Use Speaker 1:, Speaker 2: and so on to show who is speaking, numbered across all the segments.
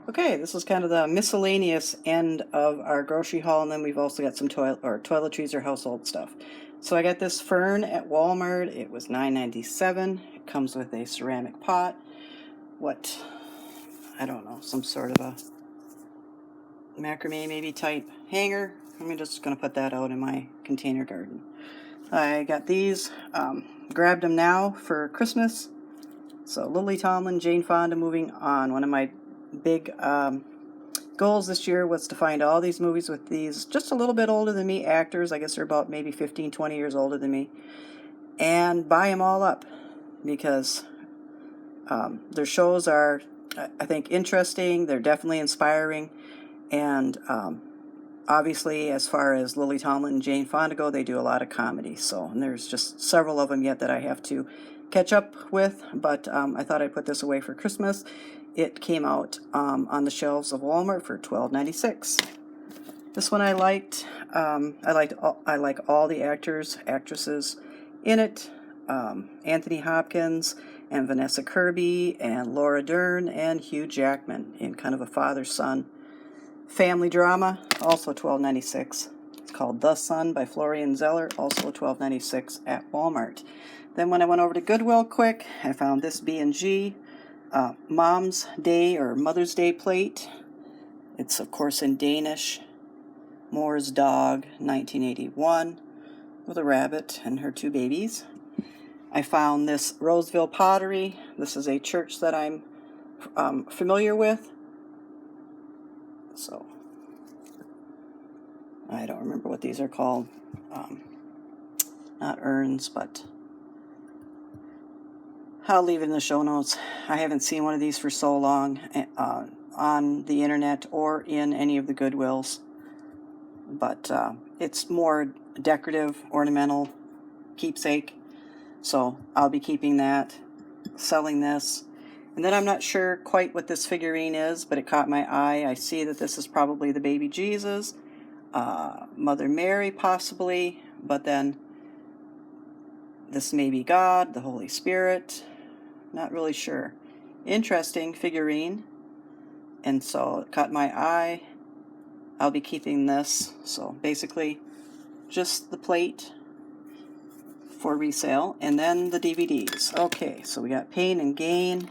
Speaker 1: Okay, this is kind of the miscellaneous end of our grocery haul, and then we've also got some toiletries or household stuff. So I got this fern at Walmart. It was $9.97. It comes with a ceramic pot. I don't know, some sort of a macrame maybe type hanger. I'm just going to put that out in my container garden. I got these, grabbed them now for Christmas. So Lily Tomlin, Jane Fonda, moving on. One of my big goals this year was to find all these movies with these just a little bit older than me actors. I guess they're about maybe 15, 20 years older than me. And buy them all up because their shows are, I think, interesting. They're definitely inspiring. And obviously, as far as Lily Tomlin and Jane Fonda go, they do a lot of comedy. And there's just several of them yet that I have to catch up with, but I thought I'd put this away for Christmas. It came out on the shelves of Walmart for $12.96. This one I liked. I like all the actors, actresses in it. Anthony Hopkins and Vanessa Kirby and Laura Dern and Hugh Jackman in kind of a father-son family drama, also $12.96. It's called The Son by Florian Zeller, also $12.96 at Walmart. Then when I went over to Goodwill quick, I found this B&G Mom's Day or Mother's Day plate. It's, of course, in Danish. Moore's Dog, 1981, with a rabbit and her two babies. I found this Roseville pottery. This is a church that I'm familiar with. So, I don't remember what these are called. Not urns, but I'll leave it in the show notes. I haven't seen one of these for so long on the internet or in any of the Goodwills. But it's more decorative, ornamental, keepsake. So I'll be keeping that, selling this. And then I'm not sure quite what this figurine is, but it caught my eye. I see that this is probably the baby Jesus, Mother Mary possibly, but then this may be God, the Holy Spirit. Not really sure. Interesting figurine. And so it caught my eye. I'll be keeping this. So basically just the plate for resale. And then the DVDs. Okay, so we got Pain and Gain.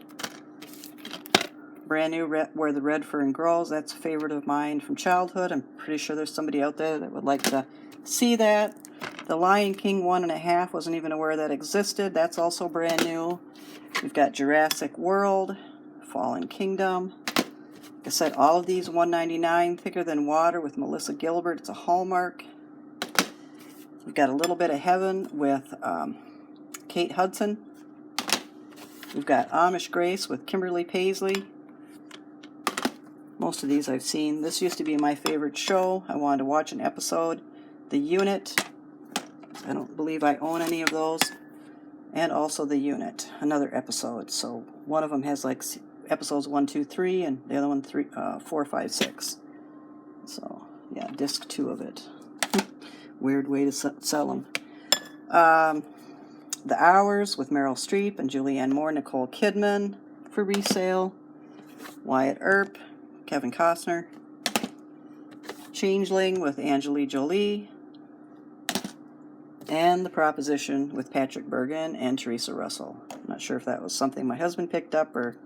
Speaker 1: Brand new, Where the Red Fern Grows. That's a favorite of mine from childhood. I'm pretty sure there's somebody out there that would like to see that. The Lion King 1.5, wasn't even aware that existed. That's also brand new. We've got Jurassic World, Fallen Kingdom. Like I said, all of these $1.99, Thicker Than Water with Melissa Gilbert. It's a Hallmark. We've got A Little Bit of Heaven with Kate Hudson. We've got Amish Grace with Kimberly Paisley. Most of these I've seen. This used to be my favorite show. I wanted to watch an episode. The Unit. I don't believe I own any of those. And also The Unit, another episode. So one of them has like episodes 1, 2, 3, and the other one 4, 5, 6. So yeah, disc 2 of it. Weird way to sell them. The Hours with Meryl Streep and Julianne Moore, Nicole Kidman for resale. Wyatt Earp, Kevin Costner. Changeling with Angelina Jolie. And The Proposition with Patrick Bergin and Teresa Russell. I'm not sure if that was something my husband picked up or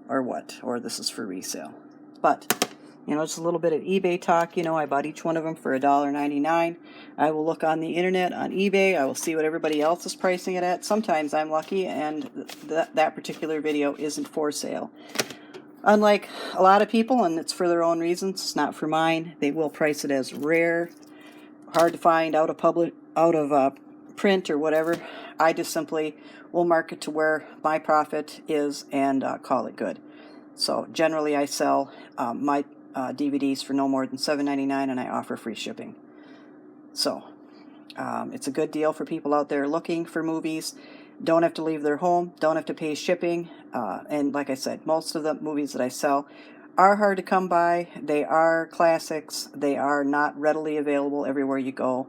Speaker 1: what, or this is for resale. But, just a little bit of eBay talk. I bought each one of them for $1.99. I will look on the internet, on eBay. I will see what everybody else is pricing it at. Sometimes I'm lucky and that particular video isn't for sale. Unlike a lot of people, and it's for their own reasons, it's not for mine, they will price it as rare, hard to find, out of print or whatever. I just simply will mark it to where my profit is and call it good. So generally I sell my DVDs for no more than $7.99 and I offer free shipping. So it's a good deal for people out there looking for movies. Don't have to leave their home, don't have to pay shipping. And like I said, most of the movies that I sell are hard to come by. They are classics. They are not readily available everywhere you go.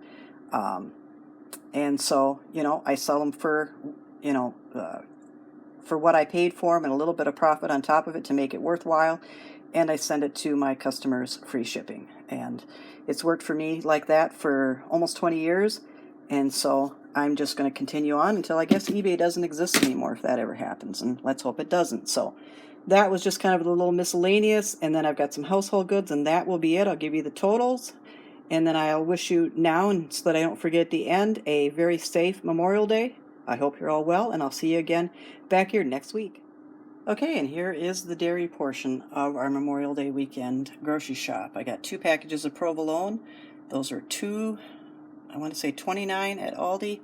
Speaker 1: And so, I sell them for what I paid for them and a little bit of profit on top of it to make it worthwhile. and I send it to my customers free shipping. And it's worked for me like that for almost 20 years. And so I'm just going to continue on until I guess eBay doesn't exist anymore, if that ever happens. And let's hope it doesn't. So that was just kind of a little miscellaneous. And then I've got some household goods, and that will be it. I'll give you the totals. And then I'll wish you now, and so that I don't forget at the end, a very safe Memorial Day. I hope you're all well, and I'll see you again back here next week. Okay, and here is the dairy portion of our Memorial Day weekend grocery shop. I got 2 packages of provolone. Those are I want to say $29 at Aldi.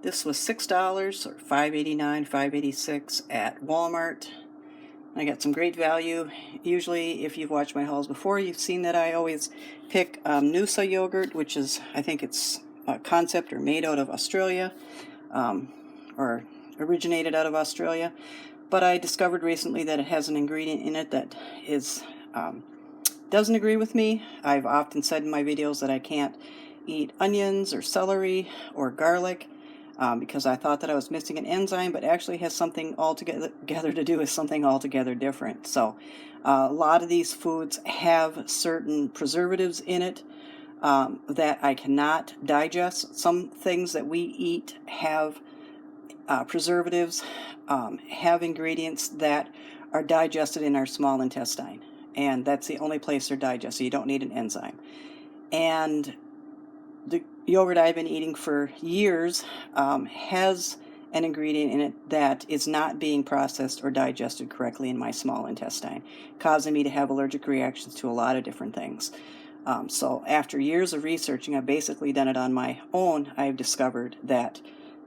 Speaker 1: This was $6 or $5.89, $5.86 at Walmart. I got some great value. Usually, if you've watched my hauls before, you've seen that I always pick Noosa yogurt, which is, I think it's a concept or made out of Australia, or originated out of Australia. But I discovered recently that it has an ingredient in it that doesn't agree with me. I've often said in my videos that I can't eat onions or celery or garlic because I thought that I was missing an enzyme, but actually has something altogether to do with something altogether different. So a lot of these foods have certain preservatives in it that I cannot digest. Some things that we eat have preservatives, have ingredients that are digested in our small intestine, and that's the only place they're digested. You don't need an enzyme. And the yogurt I've been eating for years has an ingredient in it that is not being processed or digested correctly in my small intestine, causing me to have allergic reactions to a lot of different things. So after years of researching, I've basically done it on my own. I've discovered that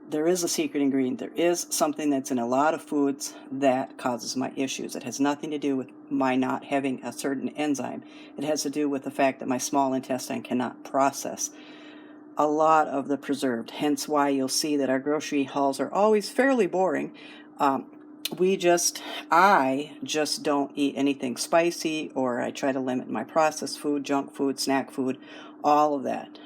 Speaker 1: there is a secret ingredient. There is something that's in a lot of foods that causes my issues. It has nothing to do with my not having a certain enzyme. It has to do with the fact that my small intestine cannot process a lot of the preserved. Hence why you'll see that our grocery hauls are always fairly boring. I just don't eat anything spicy, or I try to limit my processed food, junk food, snack food, all of that.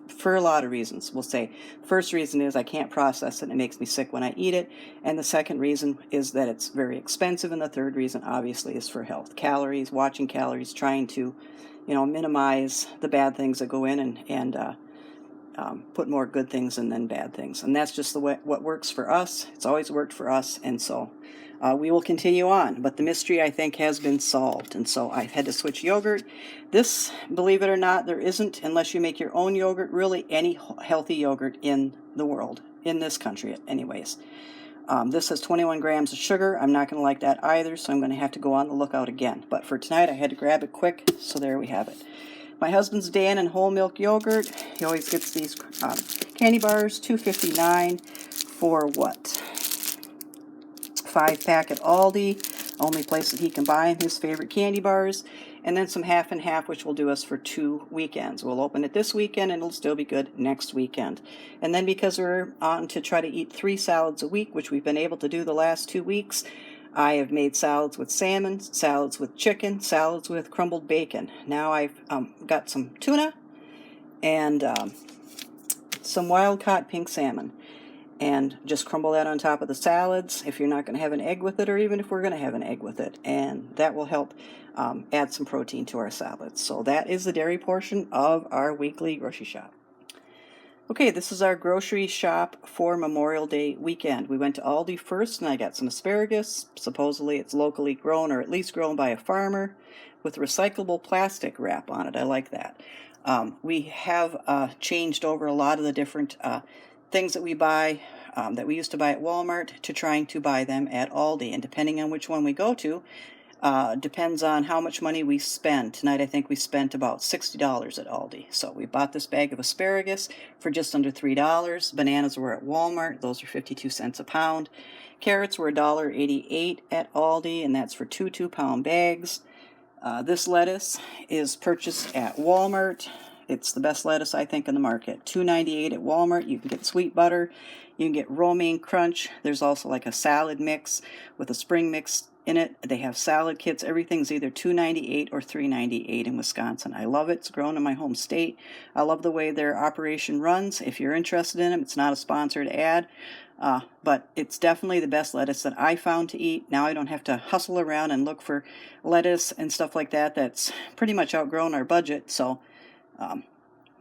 Speaker 1: For a lot of reasons. We'll say first reason is I can't process it and it makes me sick when I eat it, and the second reason is that it's very expensive, and the third reason obviously is for health. Calories, watching calories, trying to minimize the bad things that go in and put more good things in than bad things. And that's just what works for us. It's always worked for us, and so we will continue on. But the mystery, I think, has been solved, and so I've had to switch yogurt. This, believe it or not, there isn't, unless you make your own yogurt, really any healthy yogurt in the world, in this country anyways. This has 21 grams of sugar. I'm not going to like that either, so I'm going to have to go on the lookout again. But for tonight, I had to grab it quick, so there we have it. My husband's Dan and whole milk yogurt. He always gets these candy bars, $2.59 for what? 5-pack at Aldi. Only place that he can buy his favorite candy bars. And then some half and half, which will do us for 2 weekends. We'll open it this weekend, and it'll still be good next weekend. And then because we're on to try to eat 3 salads a week, which we've been able to do the last 2 weeks, I have made salads with salmon, salads with chicken, salads with crumbled bacon. Now I've got some tuna and some wild-caught pink salmon. And just crumble that on top of the salads if you're not going to have an egg with it, or even if we're going to have an egg with it. And that will help add some protein to our salads. So that is the dairy portion of our weekly grocery shop. Okay, this is our grocery shop for Memorial Day weekend. We went to Aldi first, and I got some asparagus. Supposedly it's locally grown, or at least grown by a farmer, with recyclable plastic wrap on it. I like that. We have changed over a lot of the different things that we buy, that we used to buy at Walmart, to trying to buy them at Aldi. And depending on which one we go to, depends on how much money we spend. Tonight I think we spent about $60 at Aldi. So we bought this bag of asparagus for just under $3. Bananas were at Walmart. Those are 52 cents a pound. Carrots were $1.88 at Aldi, and that's for 2 2-pound bags. This lettuce is purchased at Walmart. It's the best lettuce, I think, in the market. $2.98 at Walmart. You can get sweet butter. You can get romaine crunch. There's also like a salad mix with a spring mix in it. They have salad kits. Everything's either $2.98 or $3.98 in Wisconsin. I love it. It's grown in my home state. I love the way their operation runs. If you're interested in them, it's not a sponsored ad. But it's definitely the best lettuce that I found to eat. Now I don't have to hustle around and look for lettuce and stuff like that. That's pretty much outgrown our budget. So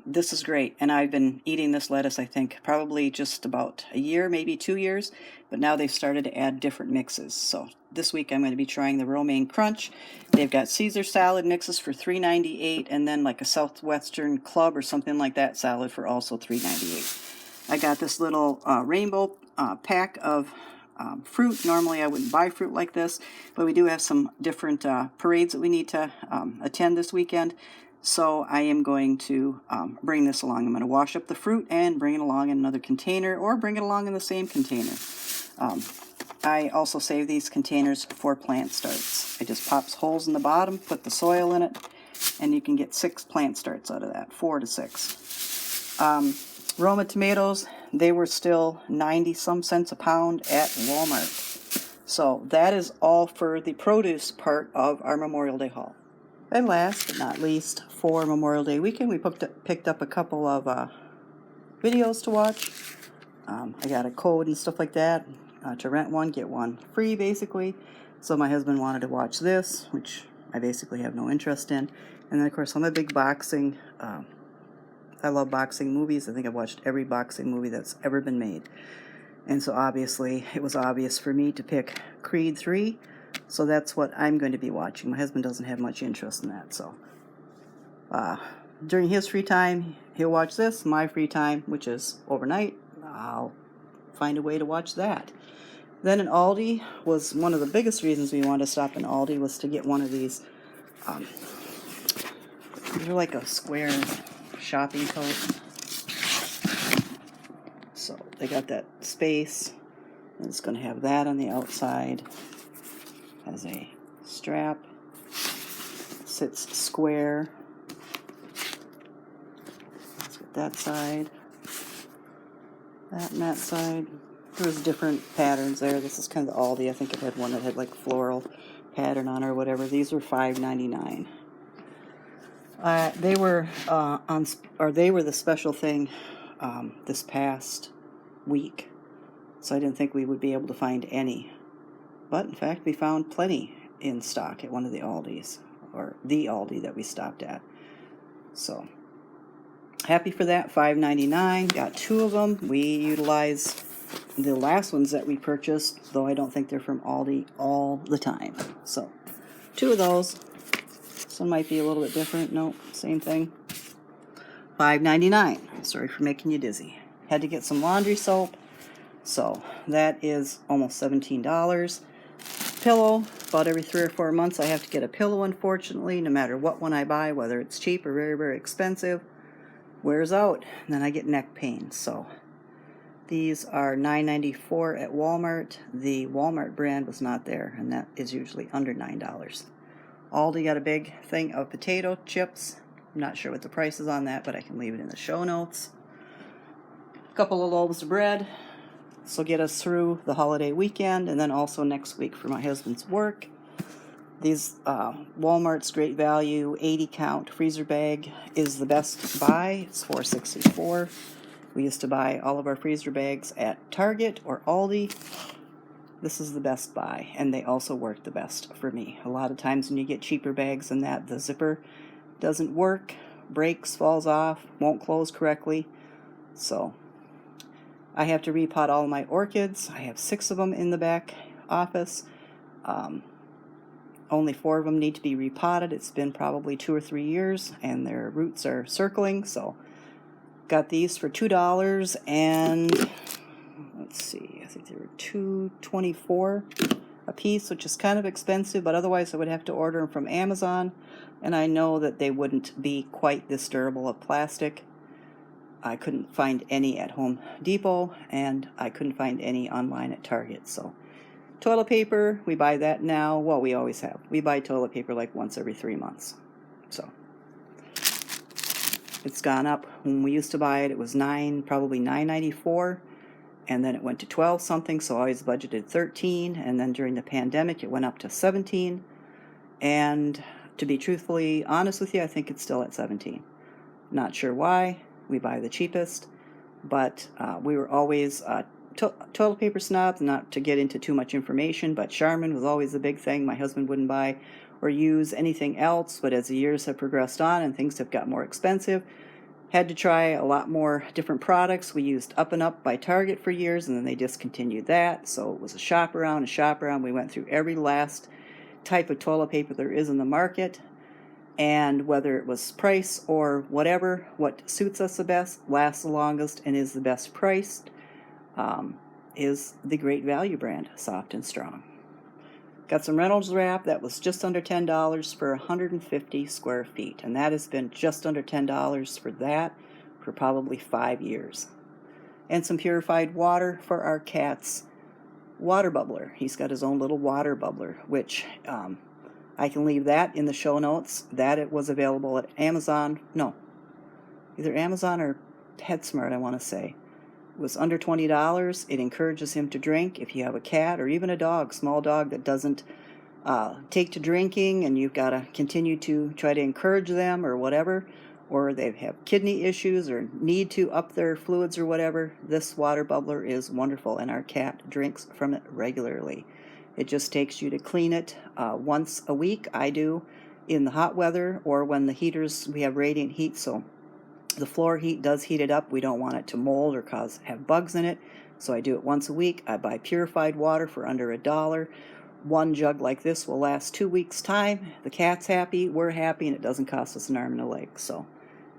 Speaker 1: this is great. And I've been eating this lettuce, I think, probably just about a year, maybe 2 years. But now they've started to add different mixes. So this week I'm going to be trying the romaine crunch. They've got Caesar salad mixes for $3.98, and then like a Southwestern Club or something like that salad for also $3.98. I got this little rainbow pack of fruit. Normally I wouldn't buy fruit like this, but we do have some different parades that we need to attend this weekend. So I am going to bring this along. I'm going to wash up the fruit and bring it along in another container, or bring it along in the same container. I also save these containers for plant starts. I just pop holes in the bottom, put the soil in it, and you can get 6 plant starts out of that, 4 to 6. Roma tomatoes, they were still 90-some cents a pound at Walmart. So that is all for the produce part of our Memorial Day haul. And last but not least, for Memorial Day weekend, we picked up a couple of videos to watch. I got a code and stuff like that to rent one, get one free, basically. So my husband wanted to watch this, which I basically have no interest in. And then, of course, I'm a big boxing. I love boxing movies. I think I've watched every boxing movie that's ever been made. And so obviously, it was obvious for me to pick Creed 3. So that's what I'm going to be watching. My husband doesn't have much interest in that. So during his free time, he'll watch this. My free time, which is overnight, I'll find a way to watch that. Then in Aldi was one of the biggest reasons we wanted to stop in Aldi, was to get one of these. They're like a square shopping tote. So they got that space, and it's going to have that on the outside. Has a strap, sits square. Let's get that side, that and that side. There's different patterns there. This is kind of Aldi. I think it had one that had like floral pattern on it or whatever. These were $5.99. They were they were the special thing this past week, so I didn't think we would be able to find any. But in fact, we found plenty in stock at one of the Aldis, or the Aldi that we stopped at. So happy for that. $5.99. Got 2 of them. We utilized the last ones that we purchased, though I don't think they're from Aldi all the time. So 2 of those. This one might be a little bit different. Nope, same thing. $5.99. Sorry for making you dizzy. Had to get some laundry soap. So that is almost $17. Pillow, about every 3 or 4 months I have to get a pillow, unfortunately, no matter what one I buy, whether it's cheap or very, very expensive. Wears out, and then I get neck pain. So these are $9.94 at Walmart. The Walmart brand was not there, and that is usually under $9. Aldi got a big thing of potato chips. I'm not sure what the price is on that, but I can leave it in the show notes. A couple of loaves of bread. This will get us through the holiday weekend, and then also next week for my husband's work. These Walmart's Great Value 80 count freezer bag is the best buy. It's $4.64. We used to buy all of our freezer bags at Target or Aldi. This is the best buy, and they also work the best for me. A lot of times when you get cheaper bags than that, the zipper doesn't work, breaks, falls off, won't close correctly. So I have to repot all my orchids. I have 6 of them in the back office. Only 4 of them need to be repotted. It's been probably 2 or 3 years, and their roots are circling. So got these for $2, and let's see, I think they were $2.24 a piece, which is kind of expensive, but otherwise I would have to order them from Amazon, and I know that they wouldn't be quite this durable of plastic. I couldn't find any at Home Depot, and I couldn't find any online at Target. So toilet paper, we buy that now. Well, we always have. We buy toilet paper like once every 3 months. So it's gone up. When we used to buy it, it was probably $9.94. and then it went to 12 something, so I always budgeted 13, and then during the pandemic it went up to 17, and to be truthfully honest with you, I think it's still at 17. Not sure why. We buy the cheapest, but we were always toilet paper snobs, not to get into too much information, but Charmin was always a big thing. My husband wouldn't buy or use anything else, but as the years have progressed on and things have got more expensive, had to try a lot more different products. We used Up and Up by Target for years, and then they discontinued that, so it was a shop around, a shop around. We went through every last type of toilet paper there is in the market, and whether it was price or whatever, what suits us the best, lasts the longest, and is the best priced, is the Great Value brand, Soft and Strong. Got some Reynolds wrap that was just under $10 for 150 square feet, and that has been just under $10 for that for probably 5 years. And some purified water for our cat's water bubbler. He's got his own little water bubbler, which I can leave that in the show notes. That it was available at Amazon. No, either Amazon or PetSmart, I want to say. It was under $20. It encourages him to drink. If you have a cat or even a dog, small dog that doesn't take to drinking, and you've got to continue to try to encourage them or whatever, or they have kidney issues or need to up their fluids or whatever, this water bubbler is wonderful, and our cat drinks from it regularly. It just takes you to clean it once a week. I do in the hot weather, or when the heaters, we have radiant heat, so the floor heat does heat it up. We don't want it to mold or have bugs in it, so I do it once a week. I buy purified water for under $1. One jug like this will last 2 weeks' time. The cat's happy, we're happy, and it doesn't cost us an arm and a leg. So,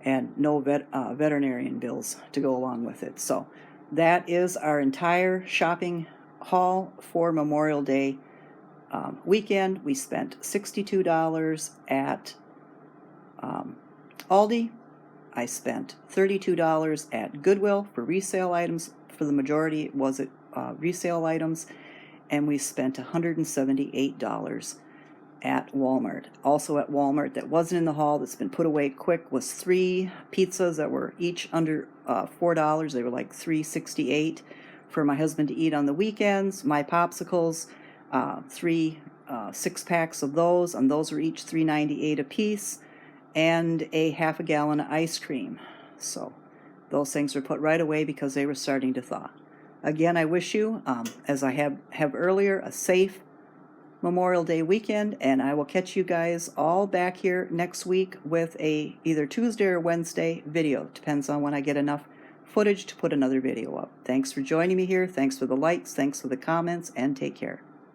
Speaker 1: and no veterinarian bills to go along with it. So that is our entire shopping haul for Memorial Day weekend. We spent $62 at Aldi. I spent $32 at Goodwill for resale items. For the majority, was it resale items. And we spent $178 at Walmart. Also at Walmart, that wasn't in the haul, that's been put away quick, was 3 pizzas that were each under $4. They were like $3.68 for my husband to eat on the weekends. My popsicles, 3 6-packs of those, and those were each $3.98 a piece. And a half a gallon of ice cream. So those things were put right away because they were starting to thaw. Again, I wish you, as I have earlier, a safe Memorial Day weekend, and I will catch you guys all back here next week with a either Tuesday or Wednesday video. Depends on when I get enough footage to put another video up. Thanks for joining me here. Thanks for the likes. Thanks for the comments, and take care.